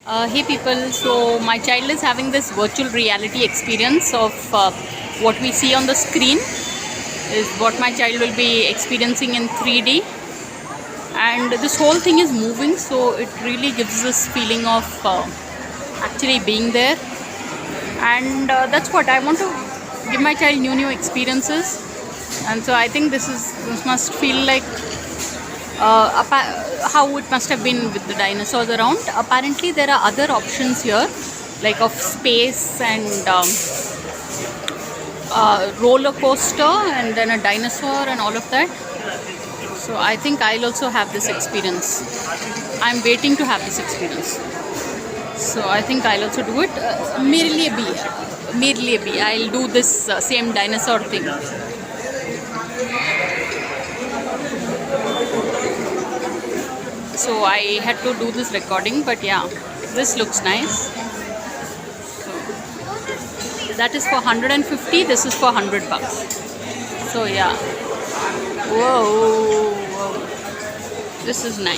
Hey people, so my child is having this virtual reality experience of what we see on the screen is what my child will be experiencing in 3D, and this whole thing is moving, so it really gives this feeling of actually being there. And that's what I want to give my child, new experiences. And so I think this must feel like how it must have been with the dinosaurs around. Apparently there are other options here, like of space and roller coaster and then a dinosaur and all of that. So I think I'll also have this experience. I'm waiting to have this experience. So I think I'll also do it. Merely bhi. I'll do this same dinosaur thing. So I had to do this recording, but yeah, this looks nice. So that is for 150. This is for $100. So yeah. Whoa. This is nice.